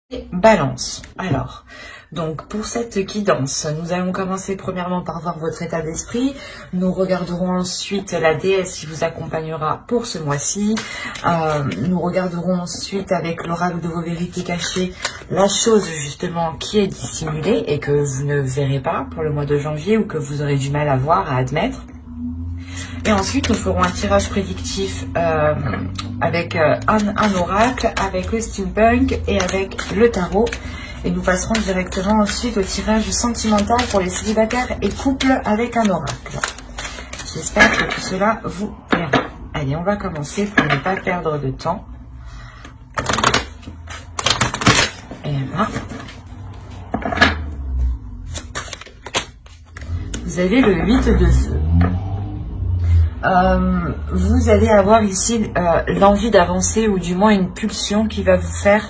Et Balance. Alors, donc pour cette guidance, nous allons commencer premièrement par voir votre état d'esprit. Nous regarderons ensuite la déesse qui vous accompagnera pour ce mois-ci. Nous regarderons ensuite avec l'oracle de vos vérités cachées la chose justement qui est dissimulée et que vous ne verrez pas pour le mois de janvier ou que vous aurez du mal à voir, à admettre. Et ensuite, nous ferons un tirage prédictif avec un oracle, avec le steampunk et avec le tarot. Et nous passerons directement ensuite au tirage sentimental pour les célibataires et couples avec un oracle. J'espère que tout cela vous plaira. Allez, on va commencer pour ne pas perdre de temps. Et là, vous avez le 8 de feu. Vous allez avoir ici l'envie d'avancer ou du moins une pulsion qui va vous faire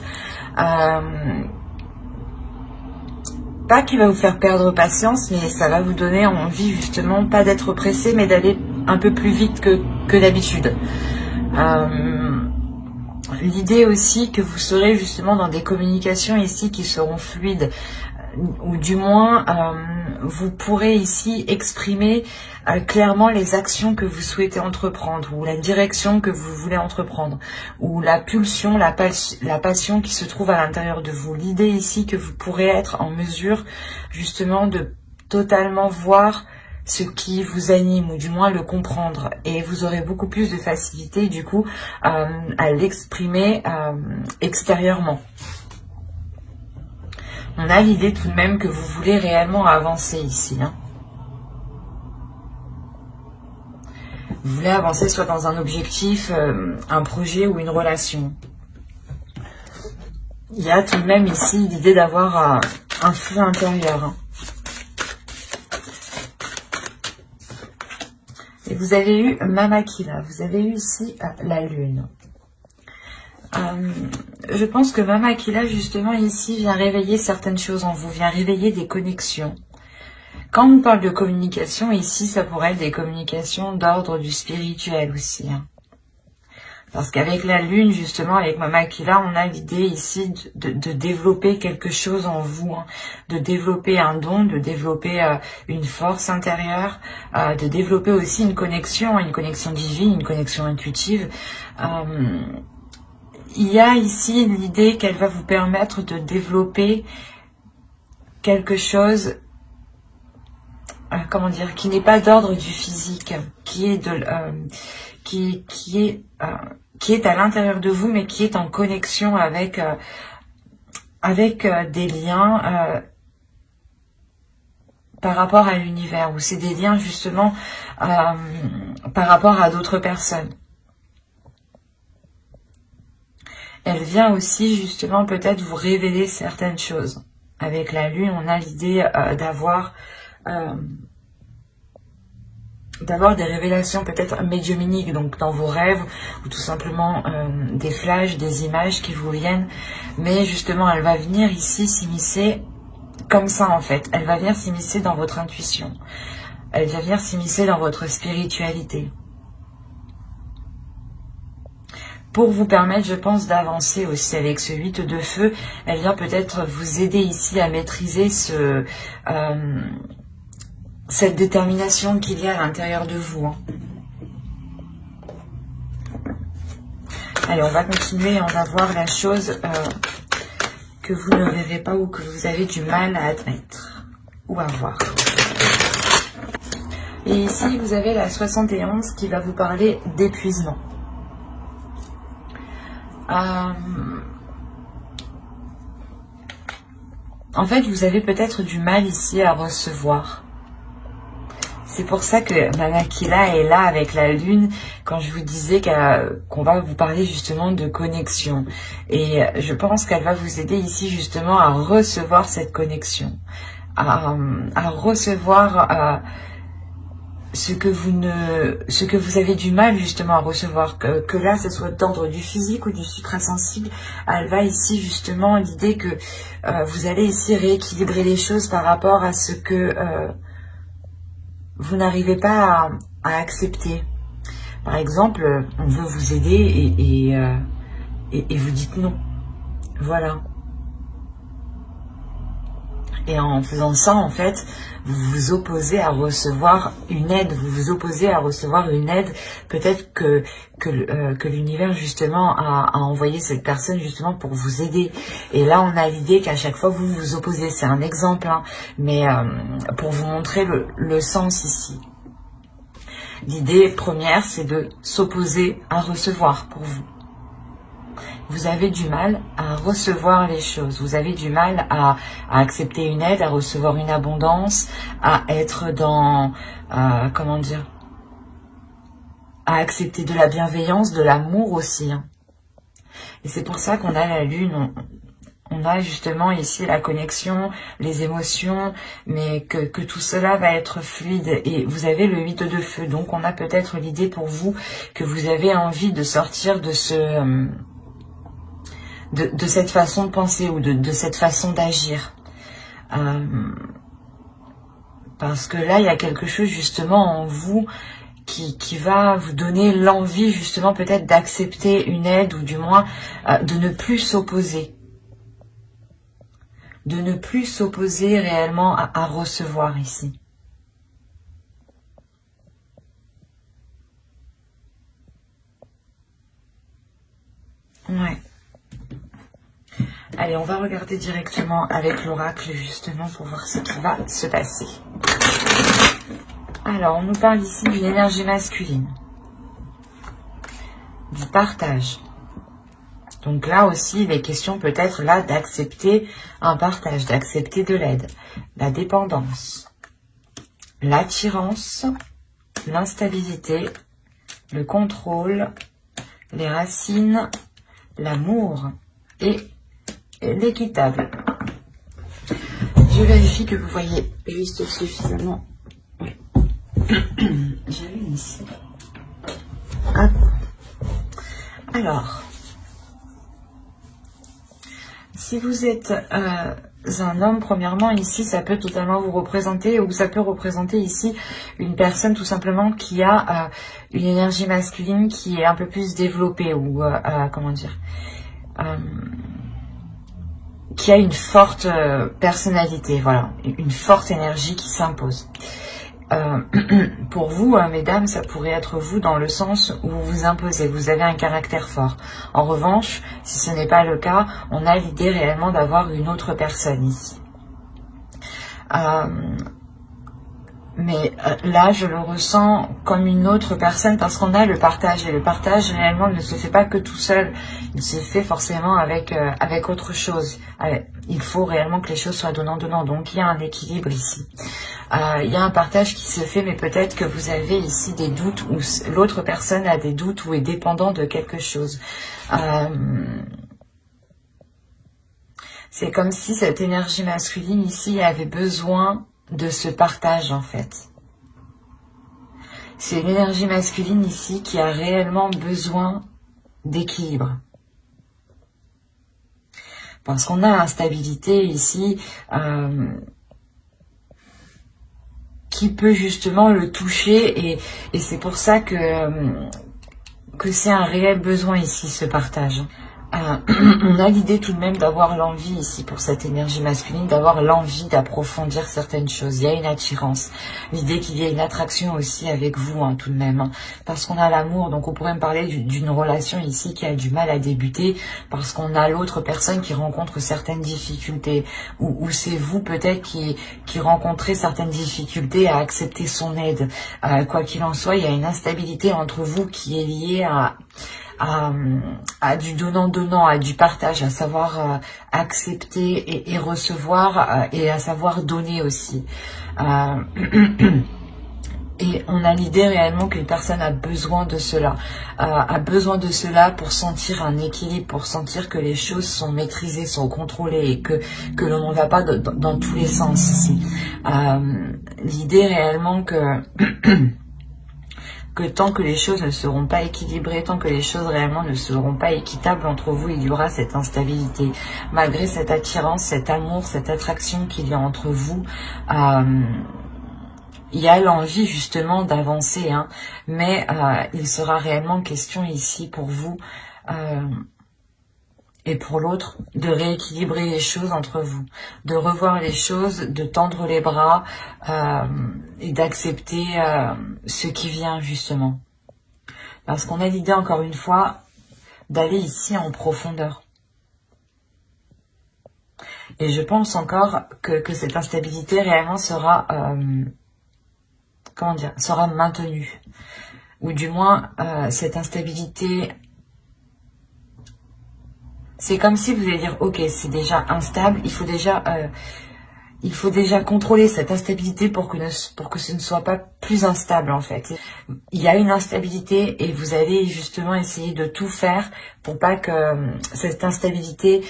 pas qui va vous faire perdre patience, mais ça va vous donner envie justement pas d'être pressé mais d'aller un peu plus vite que d'habitude. L'idée aussi que vous serez justement dans des communications ici qui seront fluides, ou du moins vous pourrez ici exprimer clairement les actions que vous souhaitez entreprendre ou la direction que vous voulez entreprendre ou la pulsion, la passion qui se trouve à l'intérieur de vous. L'idée ici que vous pourrez être en mesure justement de totalement voir ce qui vous anime ou du moins le comprendre et vous aurez beaucoup plus de facilité du coup à l'exprimer extérieurement. On a l'idée tout de même que vous voulez réellement avancer ici. Vous voulez avancer soit dans un objectif, un projet ou une relation. Il y a tout de même ici l'idée d'avoir un feu intérieur. Et vous avez eu Mamakila, vous avez eu ici la lune. Je pense que Mamakila justement ici vient réveiller certaines choses en vous, vient réveiller des connexions. Quand on parle de communication, ici ça pourrait être des communications d'ordre du spirituel aussi. Parce qu'avec la lune justement, avec Mamakila, on a l'idée ici de développer quelque chose en vous, de développer un don, de développer une force intérieure, de développer aussi une connexion divine, une connexion intuitive. Il y a ici l'idée qu'elle va vous permettre de développer quelque chose, comment dire, qui n'est pas d'ordre du physique, qui est à l'intérieur de vous, mais qui est en connexion avec des liens par rapport à l'univers, ou c'est des liens justement par rapport à d'autres personnes. Elle vient aussi justement peut-être vous révéler certaines choses. Avec la lune, on a l'idée d'avoir des révélations peut-être médiumniques, donc dans vos rêves, ou tout simplement des flashs, des images qui vous viennent. Mais justement, elle va venir ici s'immiscer comme ça en fait. Elle va venir s'immiscer dans votre intuition. Elle va venir s'immiscer dans votre spiritualité. Pour vous permettre, je pense, d'avancer aussi avec ce 8 de feu, elle vient peut-être vous aider ici à maîtriser cette détermination qu'il y a à l'intérieur de vous. Allez, on va continuer et on va voir la chose que vous ne verrez pas ou que vous avez du mal à admettre ou à voir. Et ici, vous avez la 71 qui va vous parler d'épuisement. En fait, vous avez peut-être du mal ici à recevoir. C'est pour ça que Mamakila est là avec la lune quand je vous disais qu'on va vous parler justement de connexion. Et je pense qu'elle va vous aider ici justement à recevoir cette connexion, à recevoir ce que vous avez du mal justement à recevoir, que là ce soit d'ordre du physique ou du suprasensible. Elle va ici justement l'idée que vous allez ici rééquilibrer les choses par rapport à ce que vous n'arrivez pas à accepter. Par exemple, on veut vous aider et vous dites non. Voilà. Et en faisant ça, en fait, vous vous opposez à recevoir une aide. Vous vous opposez à recevoir une aide. Peut-être que l'univers, justement, a envoyé cette personne, justement, pour vous aider. Et là, on a l'idée qu'à chaque fois, vous vous opposez. C'est un exemple, hein, mais pour vous montrer le sens ici. L'idée première, c'est de s'opposer à recevoir pour vous. Vous avez du mal à recevoir les choses. Vous avez du mal à accepter une aide, à recevoir une abondance, à être dans, comment dire, à accepter de la bienveillance, de l'amour aussi. Hein. Et c'est pour ça qu'on a la lune, on a justement ici la connexion, les émotions, mais que tout cela va être fluide. Et vous avez le 8 de feu, donc on a peut-être l'idée pour vous que vous avez envie de sortir de ce... De cette façon de penser ou de cette façon d'agir. Parce que là, il y a quelque chose justement en vous qui va vous donner l'envie justement peut-être d'accepter une aide ou du moins de ne plus s'opposer. De ne plus s'opposer réellement à recevoir ici. Ouais. Allez, on va regarder directement avec l'oracle, justement, pour voir ce qui va se passer. Alors, on nous parle ici d'une énergie masculine. Du partage. Donc là aussi, il est question peut-être là d'accepter un partage, d'accepter de l'aide. La dépendance. L'attirance. L'instabilité. Le contrôle. Les racines. L'amour. Et l'équitable. Je vérifie que vous voyez juste suffisamment. Oui. J'allume ici. Hop. Alors, si vous êtes un homme, premièrement, ici, ça peut totalement vous représenter, ou ça peut représenter ici une personne tout simplement qui a une énergie masculine qui est un peu plus développée, ou comment dire, qui a une forte personnalité, voilà, une forte énergie qui s'impose. Pour vous, mesdames, ça pourrait être vous dans le sens où vous vous imposez, vous avez un caractère fort. En revanche, si ce n'est pas le cas, on a l'idée réellement d'avoir une autre personne ici. Mais là, je le ressens comme une autre personne parce qu'on a le partage. Et le partage, réellement, ne se fait pas que tout seul. Il se fait forcément avec autre chose. Il faut réellement que les choses soient donnant-donnant. Donc, il y a un équilibre ici. Il y a un partage qui se fait, mais peut-être que vous avez ici des doutes ou l'autre personne a des doutes ou est dépendant de quelque chose. C'est comme si cette énergie masculine ici avait besoin de ce partage en fait. C'est l'énergie masculine ici qui a réellement besoin d'équilibre. Parce qu'on a l'instabilité ici qui peut justement le toucher et c'est pour ça que c'est un réel besoin ici ce partage. On a l'idée tout de même d'avoir l'envie ici pour cette énergie masculine, d'avoir l'envie d'approfondir certaines choses. Il y a une attirance, l'idée qu'il y ait une attraction aussi avec vous hein, tout de même, hein, parce qu'on a l'amour, donc on pourrait me parler d'une relation ici qui a du mal à débuter, parce qu'on a l'autre personne qui rencontre certaines difficultés, ou c'est vous peut-être qui rencontrez certaines difficultés à accepter son aide. Quoi qu'il en soit, il y a une instabilité entre vous qui est liée à du donnant-donnant, à du partage, à savoir accepter et recevoir et à savoir donner aussi. Et on a l'idée réellement qu'une personne a besoin de cela, pour sentir un équilibre, pour sentir que les choses sont maîtrisées, sont contrôlées et que l'on ne va pas dans tous les sens ici. L'idée réellement que tant que les choses ne seront pas équilibrées, tant que les choses réellement ne seront pas équitables entre vous, il y aura cette instabilité. Malgré cette attirance, cet amour, cette attraction qu'il y a entre vous, il y a l'envie justement d'avancer, hein, mais il sera réellement question ici pour vous, et pour l'autre, de rééquilibrer les choses entre vous, de revoir les choses, de tendre les bras et d'accepter ce qui vient justement. Parce qu'on a l'idée, encore une fois, d'aller ici en profondeur. Et je pense encore que cette instabilité réellement sera, comment dire, sera maintenue. Ou du moins, cette instabilité... C'est comme si vous allez dire, ok, c'est déjà instable, il faut déjà contrôler cette instabilité pour que ce ne soit pas plus instable en fait. Il y a une instabilité et vous allez justement essayer de tout faire pour pas que cette instabilité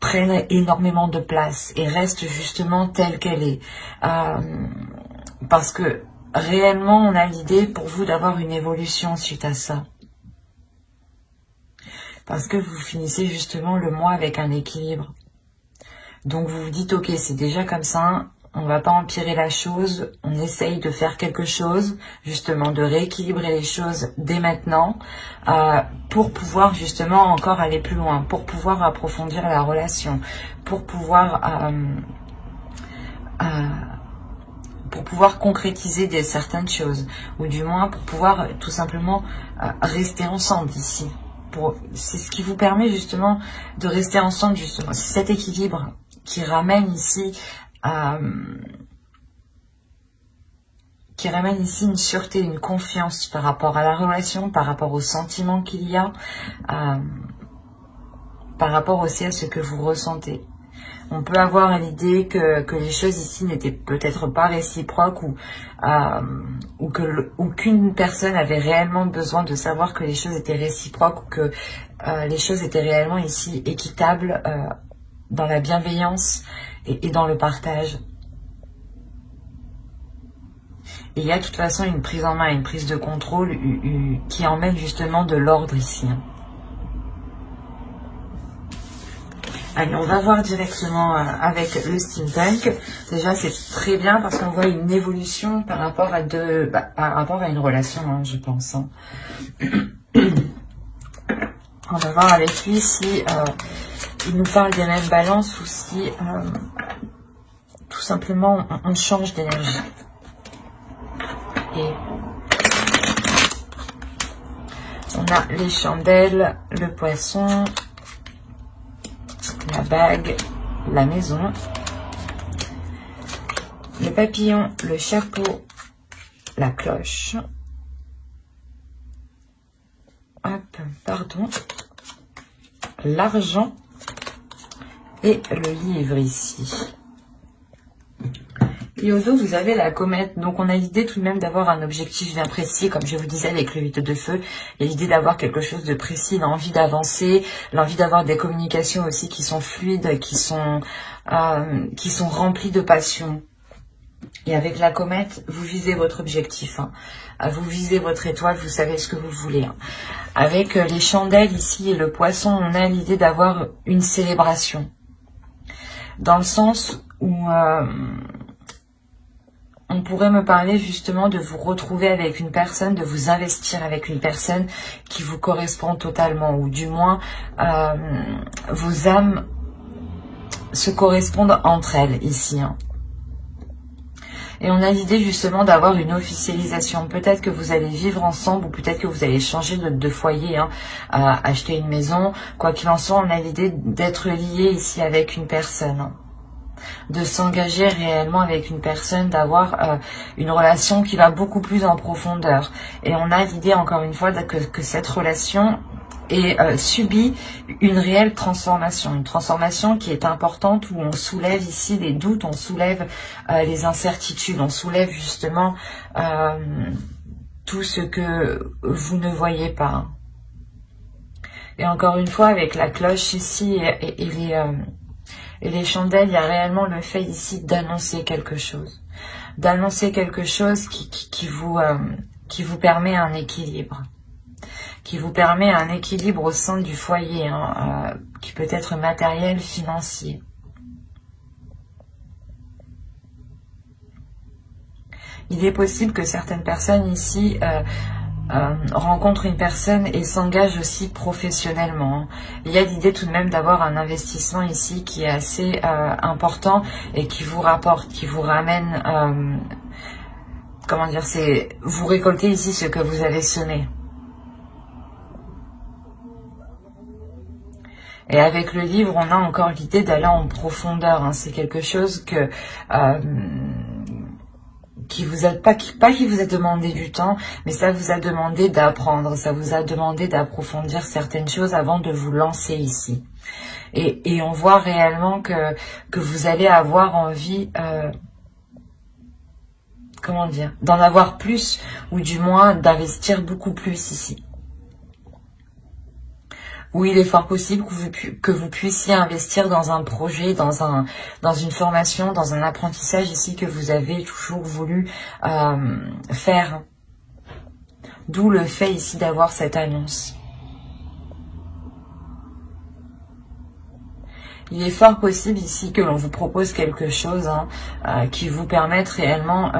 prenne énormément de place et reste justement telle qu'elle est. Parce que réellement, on a l'idée pour vous d'avoir une évolution suite à ça. Parce que vous finissez justement le mois avec un équilibre. Donc vous vous dites, ok, c'est déjà comme ça, on ne va pas empirer la chose, on essaye de faire quelque chose, justement de rééquilibrer les choses dès maintenant, pour pouvoir justement encore aller plus loin, pour pouvoir approfondir la relation, pour pouvoir concrétiser certaines choses, ou du moins pour pouvoir tout simplement rester ensemble ici. C'est ce qui vous permet justement de rester ensemble, justement. C'est cet équilibre qui ramène ici une sûreté, une confiance par rapport à la relation, par rapport aux sentiments qu'il y a, par rapport aussi à ce que vous ressentez. On peut avoir l'idée que les choses ici n'étaient peut-être pas réciproques ou qu'une personne avait réellement besoin de savoir que les choses étaient réciproques ou que les choses étaient réellement ici équitables dans la bienveillance et dans le partage. Et il y a de toute façon une prise en main, une prise de contrôle qui emmène justement de l'ordre ici. Allez, on va voir directement avec le steampunk. Déjà, c'est très bien parce qu'on voit une évolution par rapport à une relation, hein, je pense. Hein. On va voir avec lui si il nous parle des mêmes balances ou si tout simplement on change d'énergie. Et on a les chandelles, le poisson, la bague, la maison, le papillon, le chapeau, la cloche, hop, pardon, l'argent et le livre ici. Et au dos, vous avez la comète. Donc, on a l'idée tout de même d'avoir un objectif bien précis, comme je vous disais avec le 8 de feu. Il y a l'idée d'avoir quelque chose de précis, l'envie d'avancer, l'envie d'avoir des communications aussi qui sont fluides, qui sont remplies de passion. Et avec la comète, vous visez votre objectif. Hein. Vous visez votre étoile, vous savez ce que vous voulez. Hein. Avec les chandelles ici et le poisson, on a l'idée d'avoir une célébration. Dans le sens où... on pourrait me parler justement de vous retrouver avec une personne, de vous investir avec une personne qui vous correspond totalement, ou du moins vos âmes se correspondent entre elles ici. Hein. Et on a l'idée justement d'avoir une officialisation. Peut-être que vous allez vivre ensemble ou peut-être que vous allez changer de foyer, hein, acheter une maison. Quoi qu'il en soit, on a l'idée d'être lié ici avec une personne. Hein. De s'engager réellement avec une personne, d'avoir une relation qui va beaucoup plus en profondeur. Et on a l'idée encore une fois que cette relation subit une réelle transformation. Une transformation qui est importante où on soulève ici les doutes, on soulève les incertitudes, on soulève justement tout ce que vous ne voyez pas. Et encore une fois avec la cloche ici et les chandelles, il y a réellement le fait ici d'annoncer quelque chose. D'annoncer quelque chose qui vous permet un équilibre. Qui vous permet un équilibre au sein du foyer, hein, qui peut être matériel, financier. Il est possible que certaines personnes ici rencontre une personne et s'engage aussi professionnellement. Il y a l'idée tout de même d'avoir un investissement ici qui est assez important et qui vous rapporte, qui vous ramène, comment dire, c'est vous récoltez ici ce que vous avez semé. Et avec le livre, on a encore l'idée d'aller en profondeur. Hein. C'est quelque chose que qui vous a pas qui vous a demandé du temps, mais ça vous a demandé d'apprendre, ça vous a demandé d'approfondir certaines choses avant de vous lancer ici. Et on voit réellement que vous allez avoir envie, comment dire, d'en avoir plus, ou du moins d'investir beaucoup plus ici. Où il est fort possible que vous puissiez investir dans un projet, dans une formation, dans un apprentissage ici que vous avez toujours voulu faire. D'où le fait ici d'avoir cette annonce. Il est fort possible ici que l'on vous propose quelque chose qui vous permette réellement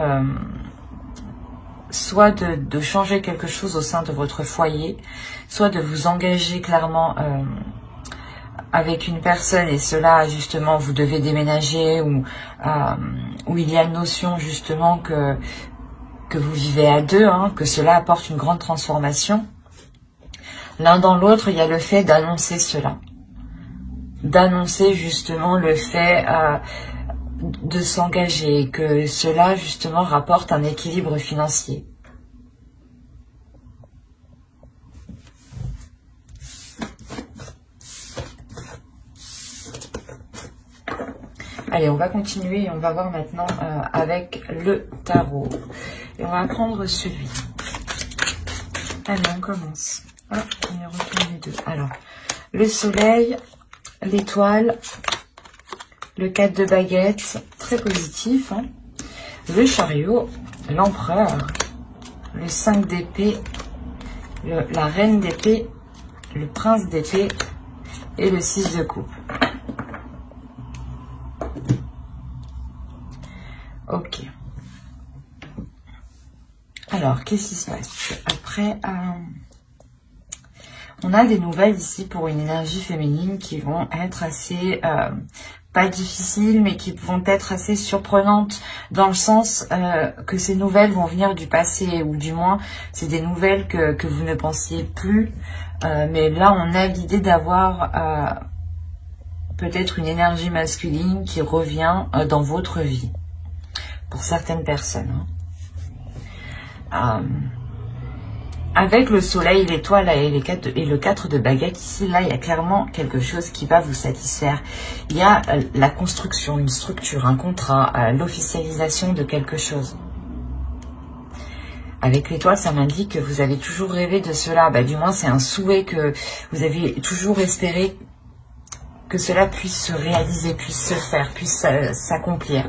soit de changer quelque chose au sein de votre foyer, soit de vous engager clairement avec une personne, et cela justement vous devez déménager, ou il y a une notion justement que vous vivez à deux, hein, que cela apporte une grande transformation. L'un dans l'autre, il y a le fait d'annoncer cela, d'annoncer justement le fait de s'engager, que cela justement rapporte un équilibre financier. Allez, on va continuer et on va voir maintenant avec le tarot. Et on va prendre celui. Allez, on commence. Hop, on y retourne les deux. Alors, le soleil, l'étoile, le 4 de baguettes, très positif. Hein. Le chariot, l'empereur, le 5 d'épée, la reine d'épée, le prince d'épée et le 6 de coupe. Ok. Alors, qu'est-ce qui se passe? Après, on a des nouvelles ici pour une énergie féminine qui vont être assez, pas difficiles, mais qui vont être assez surprenantes, dans le sens que ces nouvelles vont venir du passé, ou du moins, c'est des nouvelles que vous ne pensiez plus. Mais là, on a l'idée d'avoir peut-être une énergie masculine qui revient dans votre vie. Pour certaines personnes. Avec le soleil, l'étoile et le 4 de baguette, ici, là, il y a clairement quelque chose qui va vous satisfaire. Il y a la construction, une structure, un contrat, l'officialisation de quelque chose. Avec l'étoile, ça m'indique que vous avez toujours rêvé de cela. Bah, du moins, c'est un souhait que vous avez toujours espéré que cela puisse se réaliser, puisse se faire, puisse s'accomplir.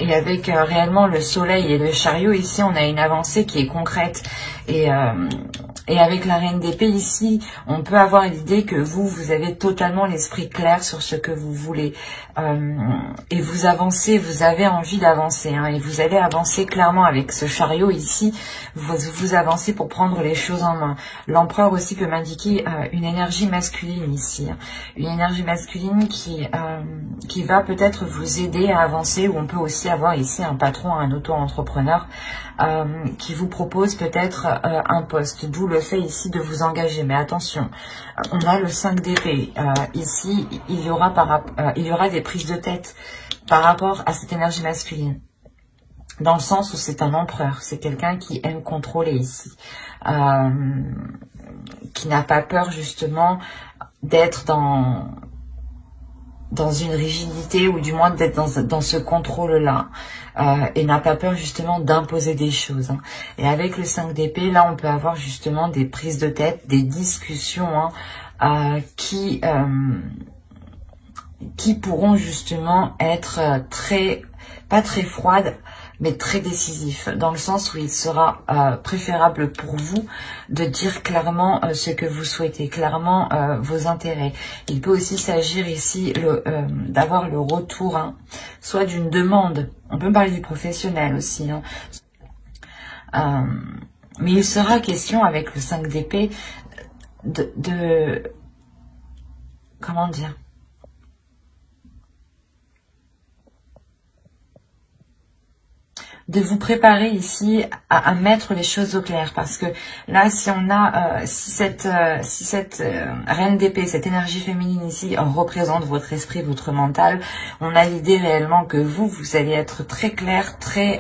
Et avec réellement le soleil et le chariot, ici, on a une avancée qui est concrète. Et avec la reine d'épée, ici, on peut avoir l'idée que vous avez totalement l'esprit clair sur ce que vous voulez. Et vous avancez, vous avez envie d'avancer. Hein, et vous allez avancer clairement avec ce chariot ici. Vous avancez pour prendre les choses en main. L'empereur aussi peut m'indiquer une énergie masculine ici. Hein, une énergie masculine qui va peut-être vous aider à avancer, ou on peut aussi avoir ici un patron, un auto-entrepreneur qui vous propose peut-être un poste, d'où le fait ici de vous engager. Mais attention, on a le 5 d'épée. Ici, il y aura des prises de tête par rapport à cette énergie masculine. Dans le sens où c'est un empereur, c'est quelqu'un qui aime contrôler ici, qui n'a pas peur justement d'être dans une rigidité, ou du moins d'être dans ce contrôle-là, et n'a pas peur justement d'imposer des choses. Hein. Et avec le 5 d'épée, là, on peut avoir justement des prises de tête, des discussions qui pourront justement être pas très froides, mais très décisif, dans le sens où il sera préférable pour vous de dire clairement ce que vous souhaitez, clairement vos intérêts. Il peut aussi s'agir ici d'avoir le retour, hein, soit d'une demande, on peut parler du professionnel aussi, hein, Mais il sera question avec le 5 d'épée comment dire, de vous préparer ici à mettre les choses au clair, parce que là, si on a, si cette reine d'épée, cette énergie féminine ici représente votre esprit, votre mental, on a l'idée réellement que vous allez être très clair, très,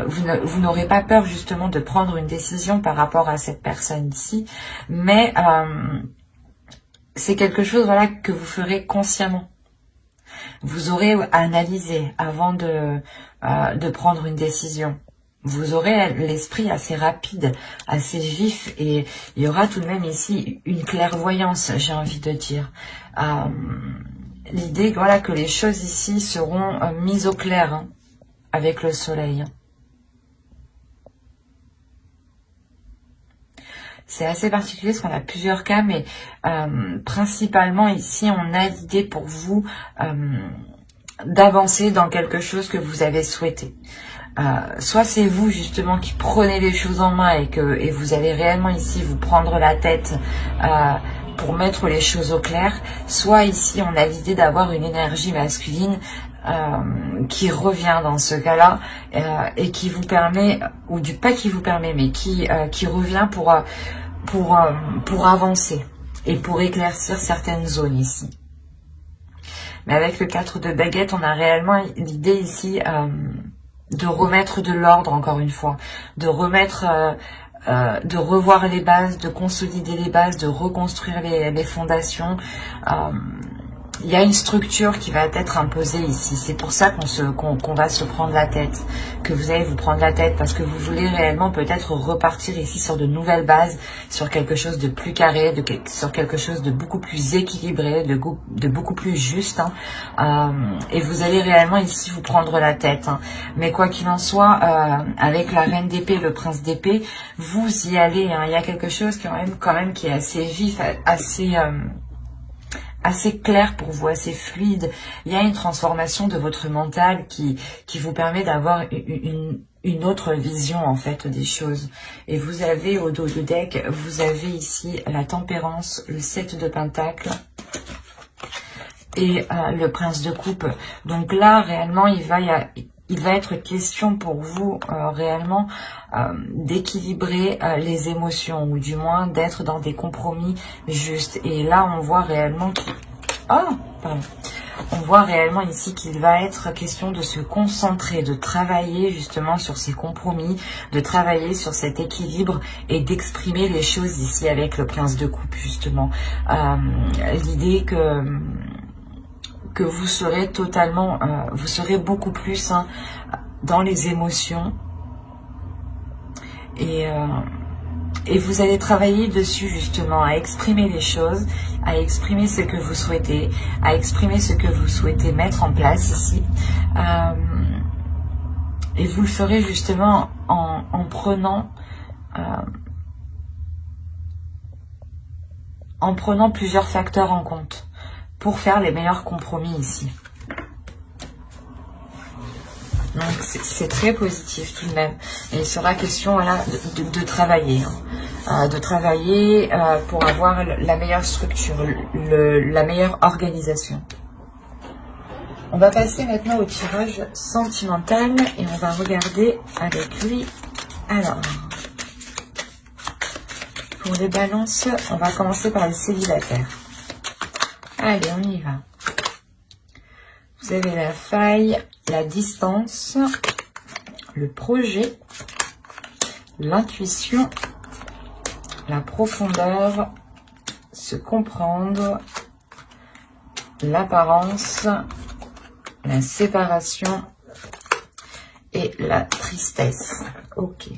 vous n'aurez pas peur justement de prendre une décision par rapport à cette personne ici, mais c'est quelque chose, voilà, que vous ferez consciemment. Vous aurez analysé avant de prendre une décision. Vous aurez l'esprit assez rapide, assez vif, et il y aura tout de même ici une clairvoyance, j'ai envie de dire. L'idée, voilà, que les choses ici seront mises au clair, hein, avec le soleil. C'est assez particulier parce qu'on a plusieurs cas, mais principalement ici, on a l'idée pour vous d'avancer dans quelque chose que vous avez souhaité. Soit c'est vous justement qui prenez les choses en main et vous allez réellement ici vous prendre la tête pour mettre les choses au clair. Soit ici, on a l'idée d'avoir une énergie masculine qui revient dans ce cas-là et qui vous permet, ou du pas qui vous permet, mais qui revient pour avancer et pour éclaircir certaines zones ici. Mais avec le 4 de baguette, on a réellement l'idée ici de remettre de l'ordre, encore une fois, de remettre, de revoir les bases, de consolider les bases, de reconstruire les fondations. Il y a une structure qui va être imposée ici. C'est pour ça qu'on va se prendre la tête, que vous allez vous prendre la tête, parce que vous voulez réellement peut-être repartir ici sur de nouvelles bases, sur quelque chose de plus carré, sur quelque chose de beaucoup plus équilibré, de beaucoup plus juste. Hein. Et vous allez réellement ici vous prendre la tête. Hein. Mais quoi qu'il en soit, avec la reine d'épée, le prince d'épée, vous y allez. Hein. Il y a quelque chose quand même qui est assez vif, assez clair pour vous, assez fluide. Il y a une transformation de votre mental qui vous permet d'avoir une autre vision en fait des choses. Et vous avez au dos du deck, vous avez ici la tempérance, le 7 de pentacle et le prince de coupe. Donc là réellement il va être question pour vous réellement d'équilibrer les émotions, ou du moins d'être dans des compromis justes. Et là, on voit réellement on voit réellement ici qu'il va être question de se concentrer, de travailler justement sur ces compromis, de travailler sur cet équilibre et d'exprimer les choses ici avec le prince de coupe justement. L'idée que vous serez totalement, vous serez beaucoup plus dans les émotions et vous allez travailler dessus justement, à exprimer les choses, à exprimer ce que vous souhaitez, à exprimer ce que vous souhaitez mettre en place ici. Et vous le ferez justement en prenant plusieurs facteurs en compte pour faire les meilleurs compromis ici. Donc c'est très positif tout de même. Et il sera question voilà, de travailler. De travailler pour avoir la meilleure structure, la meilleure organisation. On va passer maintenant au tirage sentimental et on va regarder avec lui. Alors, pour les balances, on va commencer par les célibataires. Allez, on y va. Vous avez la faille, la distance, le projet, l'intuition, la profondeur, se comprendre, l'apparence, la séparation et la tristesse. Ok.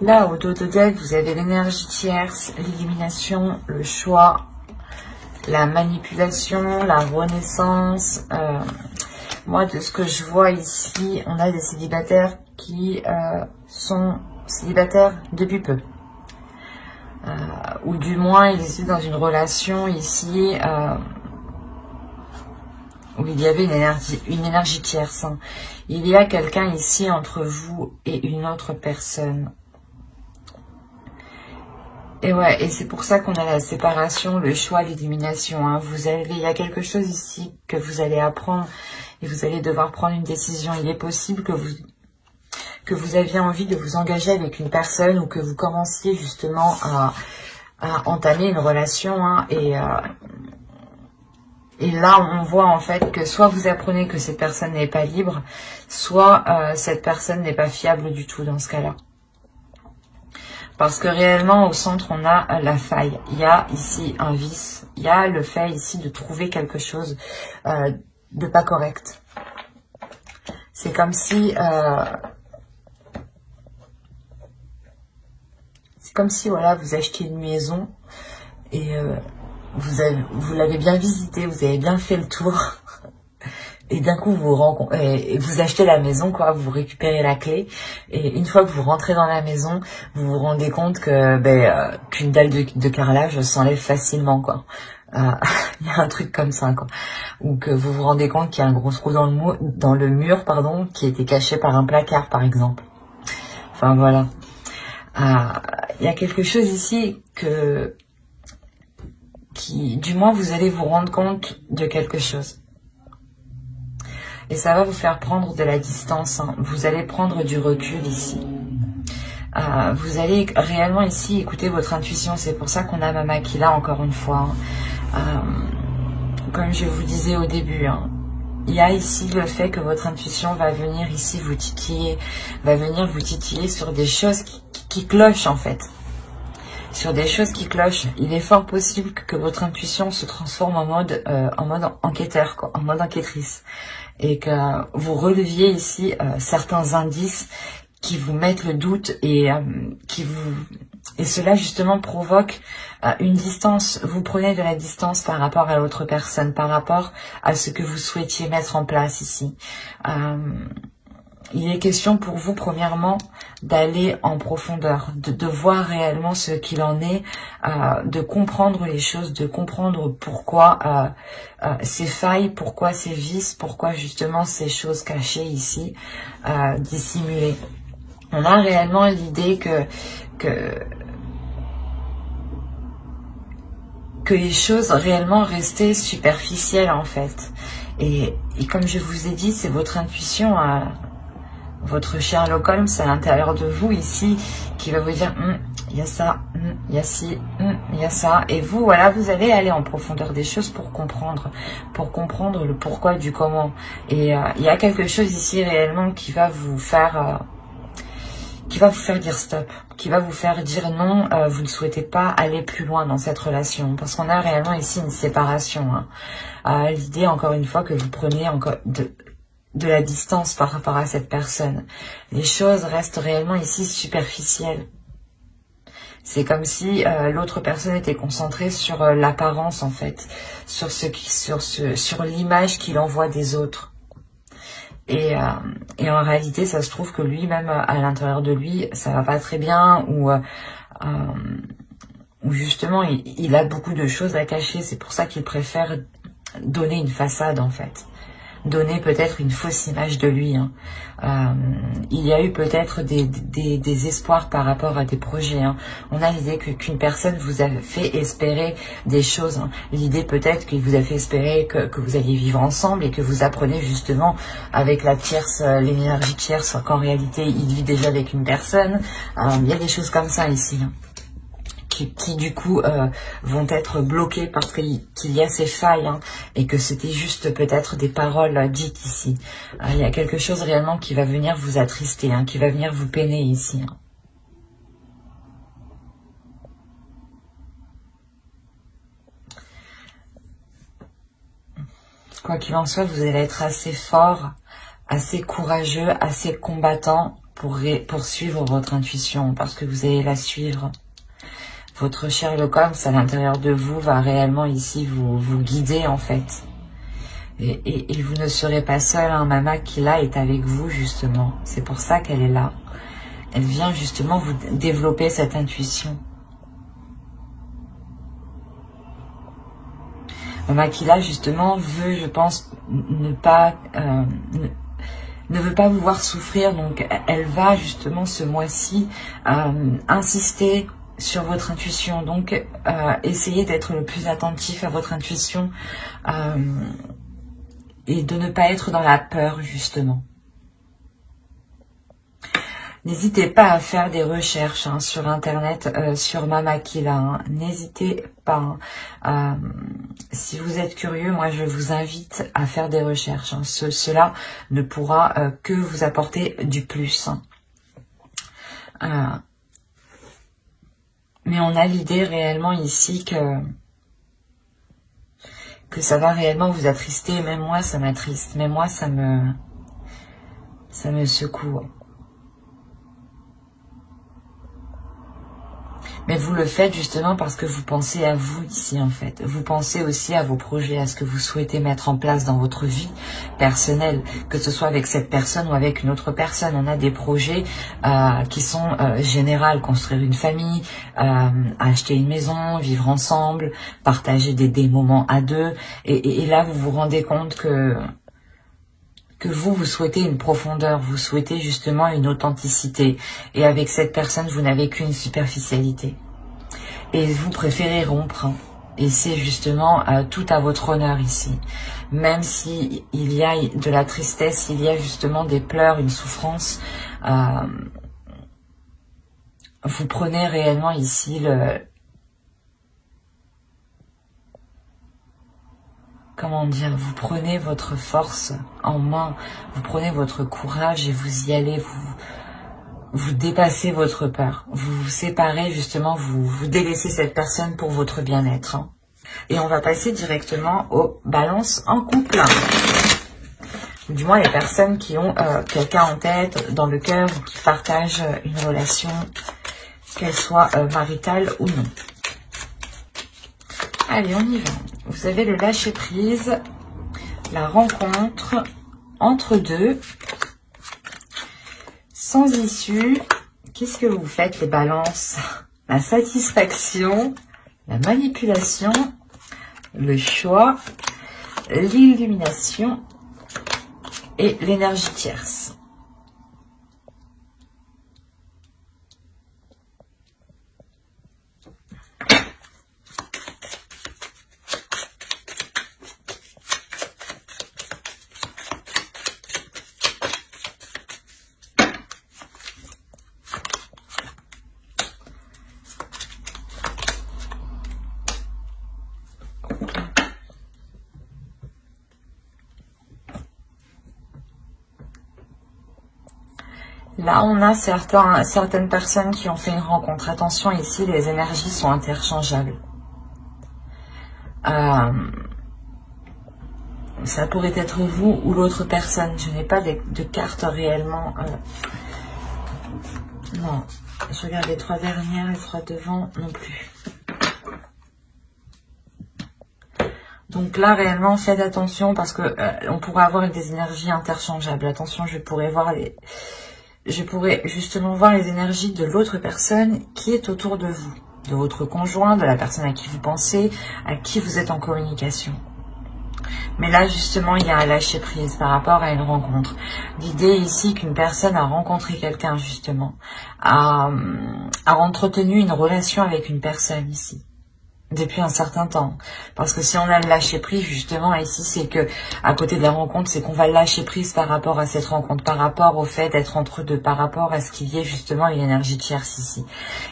Là, au dos de deck, vous avez l'énergie tierce, l'élimination, le choix, la manipulation, la renaissance. Moi, de ce que je vois ici, on a des célibataires qui sont célibataires depuis peu. Ou du moins, ils étaient dans une relation ici où il y avait une énergie tierce. Hein. Il y a quelqu'un ici entre vous et une autre personne. Et ouais, et c'est pour ça qu'on a la séparation, le choix, l'élimination. Hein. Il y a quelque chose ici que vous allez apprendre et vous allez devoir prendre une décision. Il est possible que vous aviez envie de vous engager avec une personne ou que vous commenciez justement à entamer une relation. Hein, et là, on voit en fait que soit vous apprenez que cette personne n'est pas libre, soit cette personne n'est pas fiable du tout dans ce cas-là. Parce que réellement, au centre, on a la faille. Il y a ici un vice. Il y a le fait ici de trouver quelque chose de pas correct. C'est comme si... voilà, vous achetiez une maison et vous l'avez bien visitée, vous avez bien fait le tour. Et d'un coup, vous achetez la maison, quoi, vous récupérez la clé. Et une fois que vous rentrez dans la maison, vous vous rendez compte que qu'une dalle de carrelage s'enlève facilement, quoi. Il y a un truc comme ça, quoi. Ou que vous vous rendez compte qu'il y a un gros trou dans le mur, pardon, qui était caché par un placard, par exemple. Enfin, voilà. Il y a quelque chose ici du moins, vous allez vous rendre compte de quelque chose. Et ça va vous faire prendre de la distance. Hein. Vous allez prendre du recul ici. Vous allez réellement ici écouter votre intuition. C'est pour ça qu'on a Mama qui là encore une fois. Hein. Comme je vous disais au début, hein, il y a ici le fait que votre intuition va venir ici vous titiller. Va venir vous titiller sur des choses qui clochent en fait. Sur des choses qui clochent. Il est fort possible que votre intuition se transforme en mode enquêteur, quoi, en mode enquêtrice. Et que vous releviez ici certains indices qui vous mettent le doute et cela justement provoque une distance. Vous prenez de la distance par rapport à l'autre personne, par rapport à ce que vous souhaitiez mettre en place ici. Il est question pour vous, premièrement, d'aller en profondeur, de voir réellement ce qu'il en est, de comprendre les choses, de comprendre pourquoi ces failles, pourquoi ces vices, pourquoi justement ces choses cachées ici, dissimulées. On a réellement l'idée que les choses réellement restaient superficielles en fait. Et comme je vous ai dit, c'est votre intuition, votre Sherlock Holmes à l'intérieur de vous ici, qui va vous dire il y a ça, il y a ci, il y a ça. Et vous, voilà, vous allez aller en profondeur des choses pour comprendre le pourquoi du comment. Et il y a quelque chose ici réellement qui va vous faire dire stop, qui va vous faire dire non, vous ne souhaitez pas aller plus loin dans cette relation, parce qu'on a réellement ici une séparation. Hein. L'idée, encore une fois, que vous preniez encore de la distance par rapport à cette personne. Les choses restent réellement ici superficielles. C'est comme si l'autre personne était concentrée sur l'apparence en fait, sur l'image qu'il envoie des autres. Et en réalité, ça se trouve que lui-même, à l'intérieur de lui, ça va pas très bien, ou justement, il a beaucoup de choses à cacher. C'est pour ça qu'il préfère donner une façade, en fait. Donner peut-être une fausse image de lui. Hein. Il y a eu peut-être des espoirs par rapport à des projets. Hein. On a l'idée qu'une personne vous a fait espérer des choses. Hein. L'idée peut-être qu'il vous a fait espérer que vous alliez vivre ensemble et que vous apprenez justement avec la tierce, l'énergie tierce, qu'en réalité il vit déjà avec une personne. Il y a des choses comme ça ici. Hein. Qui du coup vont être bloqués parce qu'il y a ces failles, hein, et que c'était juste peut-être des paroles dites ici. Il y a quelque chose réellement qui va venir vous attrister, hein, qui va venir vous peiner ici. Hein. Quoi qu'il en soit, vous allez être assez fort, assez courageux, assez combattant pour suivre votre intuition, parce que vous allez la suivre. Votre Sherlock Holmes à l'intérieur de vous va réellement ici vous guider en fait. Et vous ne serez pas seul, hein. Mama qui là est avec vous justement. C'est pour ça qu'elle est là. Elle vient justement vous développer cette intuition. Makila justement veut, je pense, ne veut pas vous voir souffrir, donc elle va justement ce mois-ci insister sur votre intuition, donc essayez d'être le plus attentif à votre intuition et de ne pas être dans la peur justement. N'hésitez pas à faire des recherches sur internet sur Makila, n'hésitez pas. Si vous êtes curieux, moi je vous invite à faire des recherches. Cela ne pourra que vous apporter du plus. Mais on a l'idée réellement ici que ça va réellement vous attrister. Même moi ça m'attriste, même moi ça me secoue. Mais vous le faites justement parce que vous pensez à vous ici en fait. Vous pensez aussi à vos projets, à ce que vous souhaitez mettre en place dans votre vie personnelle, que ce soit avec cette personne ou avec une autre personne. On a des projets qui sont généraux, construire une famille, acheter une maison, vivre ensemble, partager des moments à deux. Et là, vous vous rendez compte que vous souhaitez une profondeur, vous souhaitez justement une authenticité. Et avec cette personne, vous n'avez qu'une superficialité. Et vous préférez rompre. Et c'est justement tout à votre honneur ici. Même si il y a de la tristesse, il y a justement des pleurs, une souffrance, vous prenez réellement ici comment dire, vous prenez votre force en main, vous prenez votre courage et vous y allez, vous dépassez votre peur, vous vous séparez justement, vous délaissez cette personne pour votre bien-être. Et on va passer directement aux balances en couple. Du moins les personnes qui ont quelqu'un en tête, dans le cœur, ou qui partagent une relation, qu'elle soit maritale ou non. Allez, on y va. Vous avez le lâcher-prise, la rencontre, entre deux, sans issue. Qu'est-ce que vous faites, les balances? La satisfaction, la manipulation, le choix, l'illumination et l'énergie tierce. Là, on a certaines personnes qui ont fait une rencontre. Attention, ici, les énergies sont interchangeables. Ça pourrait être vous ou l'autre personne. Je n'ai pas de carte réellement. Non, je regarde les trois dernières, les trois devant, non plus. Donc là, réellement, faites attention parce que on pourrait avoir des énergies interchangeables. Attention, je pourrais justement voir les énergies de l'autre personne qui est autour de vous, de votre conjoint, de la personne à qui vous pensez, à qui vous êtes en communication. Mais là, justement, il y a un lâcher-prise par rapport à une rencontre. L'idée ici qu'une personne a rencontré quelqu'un, justement, a entretenu une relation avec une personne ici. Depuis un certain temps. Parce que si on a le lâcher prise, justement, ici, c'est que, à côté de la rencontre, c'est qu'on va lâcher prise par rapport à cette rencontre, par rapport au fait d'être entre deux, par rapport à ce qu'il y ait justement une énergie tierce ici.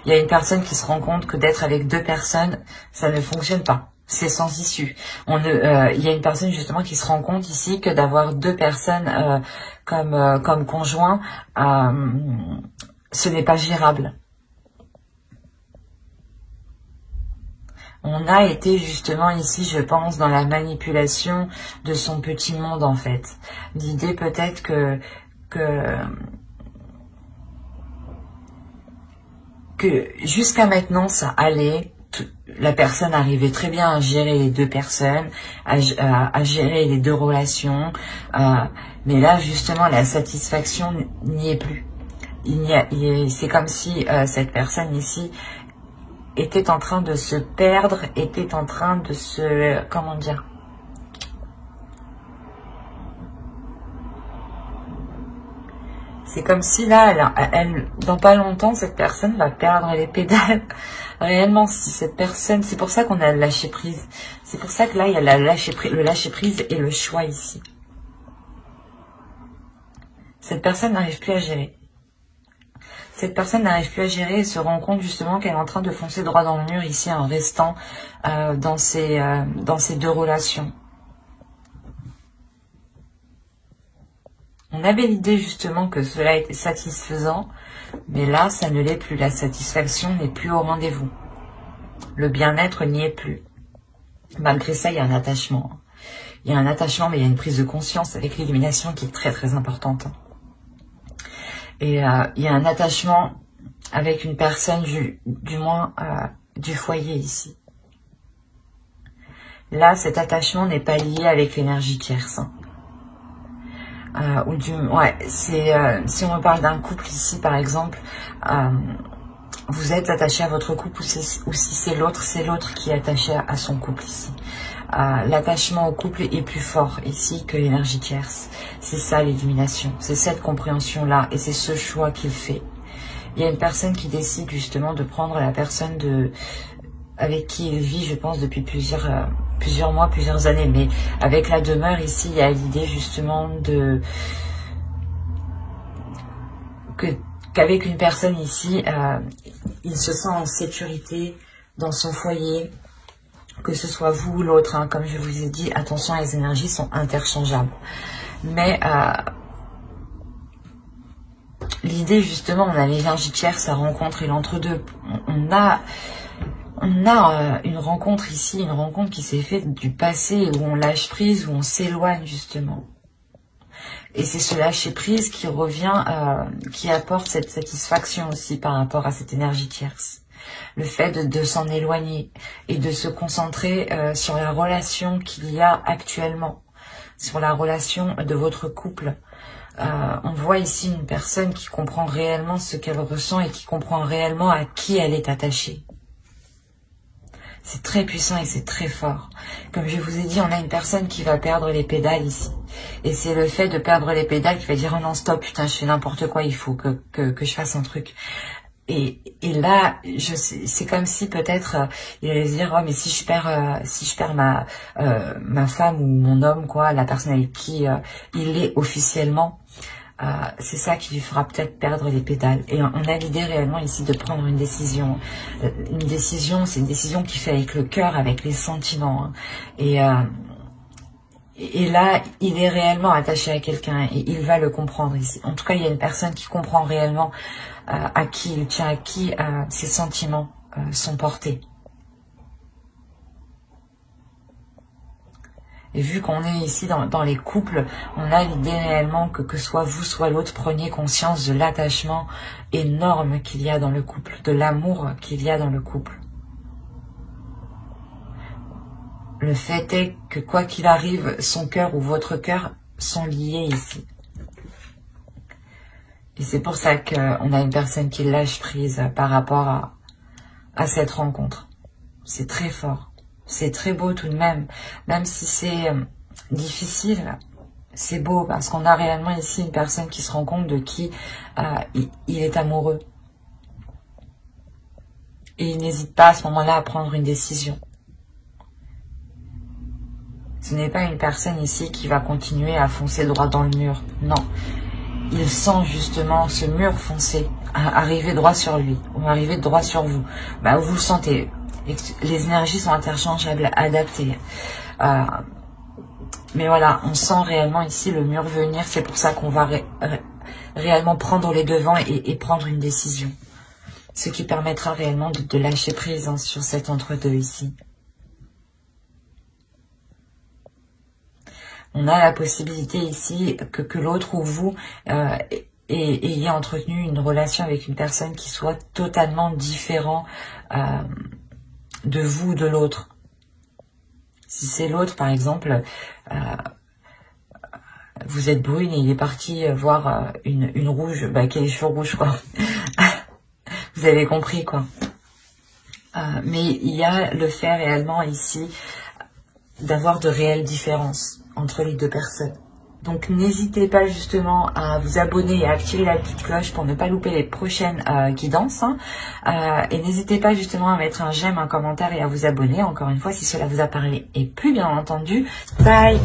Il y a une personne qui se rend compte que d'être avec deux personnes, ça ne fonctionne pas. C'est sans issue. Il y a une personne justement qui se rend compte ici que d'avoir deux personnes comme conjoint, ce n'est pas gérable. On a été justement ici, je pense, dans la manipulation de son petit monde en fait. L'idée peut-être que jusqu'à maintenant ça allait, la personne arrivait très bien à gérer les deux personnes, à gérer les deux relations, mais là justement la satisfaction n'y est plus. C'est comme si cette personne ici était en train de se perdre, était en train de se, comment dire, C'est comme si là, dans pas longtemps, cette personne va perdre les pédales. Réellement, si cette personne, c'est pour ça qu'on a le lâcher prise. C'est pour ça que là, il y a le lâcher prise et le choix ici. Cette personne n'arrive plus à gérer. Cette personne n'arrive plus à gérer et se rend compte justement qu'elle est en train de foncer droit dans le mur ici en restant dans ces deux relations. On avait l'idée justement que cela était satisfaisant, mais là, ça ne l'est plus. La satisfaction n'est plus au rendez-vous. Le bien-être n'y est plus. Malgré ça, il y a un attachement. Il y a un attachement, mais il y a une prise de conscience avec l'illumination qui est très très importante. Et il y a un attachement avec une personne, du moins du foyer ici. Là, cet attachement n'est pas lié avec l'énergie tierce. Si on me parle d'un couple ici, par exemple, vous êtes attaché à votre couple, ou si c'est l'autre qui est attaché à son couple ici. L'attachement au couple est plus fort ici que l'énergie tierce. C'est ça l'illumination, c'est cette compréhension-là, et c'est ce choix qu'il fait. Il y a une personne qui décide justement de prendre la personne avec qui il vit, je pense, depuis plusieurs mois, plusieurs années. Mais avec la demeure ici, il y a l'idée justement qu'avec une personne ici, il se sent en sécurité dans son foyer, que ce soit vous ou l'autre. Hein, comme je vous ai dit, attention, les énergies sont interchangeables. Mais l'idée justement, on a l'énergie tierce, la rencontre et l'entre-deux. On a une rencontre ici, une rencontre qui s'est faite du passé, où on lâche prise, où on s'éloigne justement. Et c'est ce lâcher prise qui revient, qui apporte cette satisfaction aussi par rapport à cette énergie tierce. Le fait de s'en éloigner et de se concentrer sur la relation qu'il y a actuellement, sur la relation de votre couple. On voit ici une personne qui comprend réellement ce qu'elle ressent et qui comprend réellement à qui elle est attachée. C'est très puissant et c'est très fort. Comme je vous ai dit, on a une personne qui va perdre les pédales ici. Et c'est le fait de perdre les pédales qui va dire « Oh non, stop, putain, je fais n'importe quoi, il faut que je fasse un truc. » Et là, c'est comme si peut-être il allait se dire « Oh, mais si je perds ma femme ou mon homme, quoi, la personne avec qui il est officiellement, c'est ça qui lui fera peut-être perdre les pédales. » Et on a l'idée réellement ici de prendre une décision. Une décision, c'est une décision qui fait avec le cœur, avec les sentiments. Hein. Et là, il est réellement attaché à quelqu'un et il va le comprendre ici. En tout cas, il y a une personne qui comprend réellement à qui il tient, à qui ses sentiments sont portés. Et vu qu'on est ici dans les couples, on a l'idée réellement que soit vous, soit l'autre, preniez conscience de l'attachement énorme qu'il y a dans le couple, de l'amour qu'il y a dans le couple. Le fait est que quoi qu'il arrive, son cœur ou votre cœur sont liés ici. Et c'est pour ça qu'on a une personne qui lâche prise par rapport à cette rencontre. C'est très fort. C'est très beau tout de même. Même si c'est difficile, c'est beau parce qu'on a réellement ici une personne qui se rend compte de qui il est amoureux. Et il n'hésite pas à ce moment-là à prendre une décision. Ce n'est pas une personne ici qui va continuer à foncer droit dans le mur. Non. Il sent justement ce mur foncer, arriver droit sur lui, ou arriver droit sur vous. Bah, vous le sentez. Les énergies sont interchangeables, adaptées. Mais voilà, on sent réellement ici le mur venir. C'est pour ça qu'on va réellement prendre les devants et prendre une décision. Ce qui permettra réellement de lâcher prise hein, sur cet entre-deux ici. On a la possibilité ici que l'autre ou vous ayez entretenu une relation avec une personne qui soit totalement différente de vous ou de l'autre. Si c'est l'autre, par exemple, vous êtes brune et il est parti voir une rouge, qui a les cheveux rouges, quoi. Vous avez compris, quoi. Mais il y a le fait réellement ici d'avoir de réelles différences entre les deux personnes. Donc n'hésitez pas justement à vous abonner et à activer la petite cloche pour ne pas louper les prochaines guidances. Et n'hésitez pas justement à mettre un j'aime, un commentaire et à vous abonner. Encore une fois, si cela vous a parlé. Et plus bien entendu, bye!